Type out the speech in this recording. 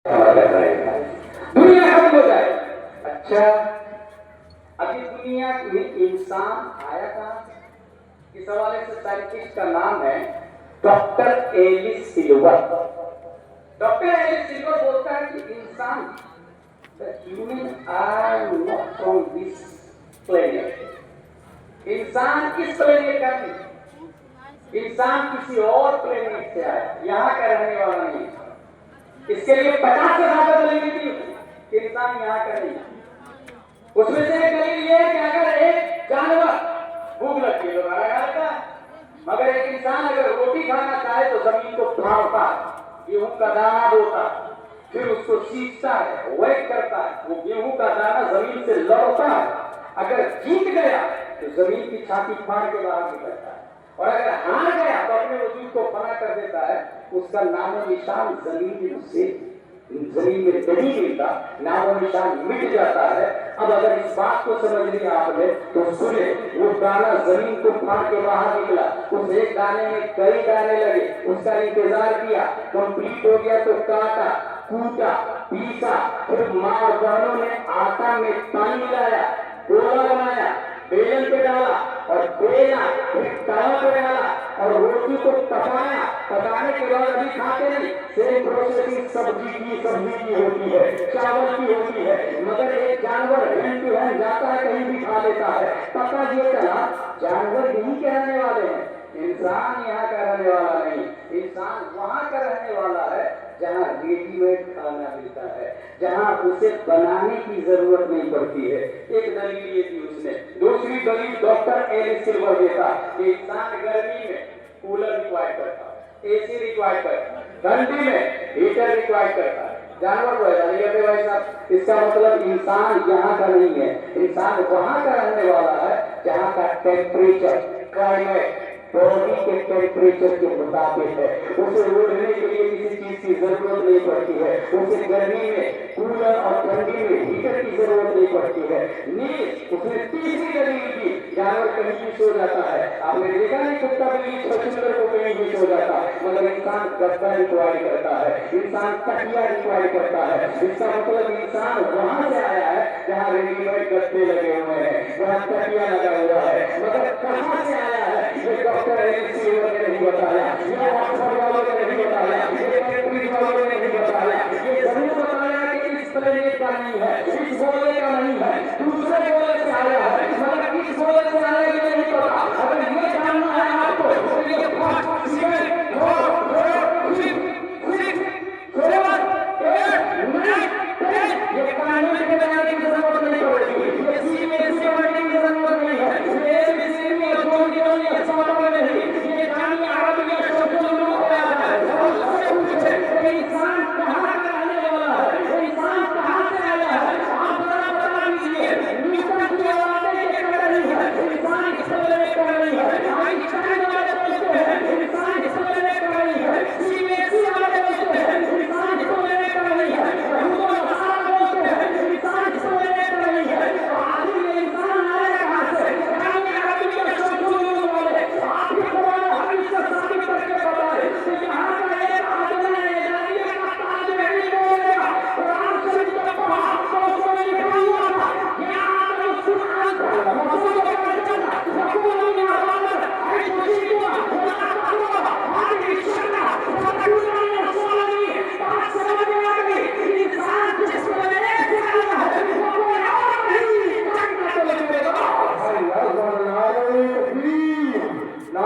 दुनिया खत्म हो जाए। अच्छा, अभी दुनिया में इंसान आया कहां से? इस हवाले से साइंटिस्ट का नाम है doctor Alice Silver. Doctor Alice Silver बोलता है कि इंसान human are not from this planet. इंसान इस प्लेनेट का नहीं, इंसान किसी और प्लेनेट से आया, यहाँ का रहने वाला नहीं। इसके लिए 50 से ज्यादा दलील थी कि इंसान यहाँ का नहीं। उसमें से एक दलील ये है कि अगर एक जानवर भूख लगती है तो खाना खा लेता है, मगर एक इंसान अगर रोटी खाना चाहे तो जमीन को फाड़ता है, गेहूं का दाना बोता है, फिर उसको सींचता है, वेट करता है, वो गेहूं का दाना जमीन से लौटता है। अगर जीत गया तो जमीन की छाती फाड़ के बाहर निकलता है, और अगर हार गया तो अपने वजूद को फना कर देता है। उसका नामो निशान जमीन में नहीं मिलता, नामो निशान मिट जाता है। अब अगर इस बात को समझ लिया आपने तो सुने, वो दाना जमीन को फाड़ के बाहर निकला, उस एक दाने में कई दाने लगे, उसका इंतजार किया, कंप्लीट हो गया तो काटा, कूटा, पीसा, फिर माँ और बहनों ने आटा में पानी मिलाया, गोला बनाया, बेलन पे डाला और बेला, फिर तवा पे डाला और रोटी को पकाया। पकाने के बाद अभी खाते नहीं, सेम प्रोसेसिंग सब्जी की होती है, चावल की होती है, मगर एक जानवर हैंड टू हैंड जाता है, कहीं भी खा लेता है। पता ये चला जानवर यहीं के रहने वाले हैं, इंसान यहाँ का रहने वाला नहीं। इंसान वहां का रहने वाला है जहाँ रेडीमेड खाना मिलता है, जहाँ उसे बनाने की जरूरत नहीं पड़ती है। एक दलील ये थी उसने। दूसरी दलील डॉक्टर एलिस सिल्वर देता कि इंसान गर्मी में कूलर रिक्वायर करता है, एसी रिक्वायर करता है, ठंडी में हीटर रिक्वायर करता है। जानवर को ऐसा नहीं करते भाई साहब। इसका मतलब इंसान यहाँ का नहीं है, इंसान वहां का रहने वाला है जहाँ का टेम्परेचर, क्लाइमेट बॉडी के टेम्परेचर के मुताबिक है। उसे ओढ़ने के लिए किसी चीज की जरूरत नहीं पड़ती है, उसे गर्मी में कूलर और ठंडी में हीटर की जरूरत नहीं पड़ती है। नींद उसने तीसरी दलील की, जानवर कहीं भी सो जाता है। आपने देखा नहीं, कुत्ता बिल्ली छछूंदर को कहीं भी सो जाता है, मगर इंसान गद्दा रिक्वायर करता है, इंसान तकिया रिक्वायर करता है। इसका मतलब इंसान वहां से आया है जहाँ रेडीमेड गद्दे लगे हुए हैं, वहाँ तकिया लगा हुआ है, मगर कहाँ से आया है ये डॉक्टर एलिस सिल्वर ने नहीं बताया, ये ऑक्सफोर्ड वालों ने नहीं बताया, ये कैम्ब्रिज वालों ने नहीं बताया। ये जरूर बताया कि इस प्लेनेट का नहीं है, इस गोले का नहीं है, दूसरे गोले से आया है, मगर किस गोले से आया ये नहीं पता। अगर ये जानना है आपको तो ये ये कानून के बनाने की जरूरत नहीं पड़ेगी, ये सीमेंट की जरूरत नहीं है, इंसान कहाँ का रहने वाला है, इंसान कहाँ से आया है, आप जरा बता दीजिए। न्यूटन की औलादे ये कर रही है, इंसान इस तरह कर रही है, आइंस्टाइन वाले बोलते हैं इंसान इस तरह कर रही है, सीबीएसई वाले बोलते हैं इंसान इस तरह कर रही है, हुआ बोलते हैं इंसान इस तरह कर रही है। तो आखिर ये इंसान आया कहाँ से? ना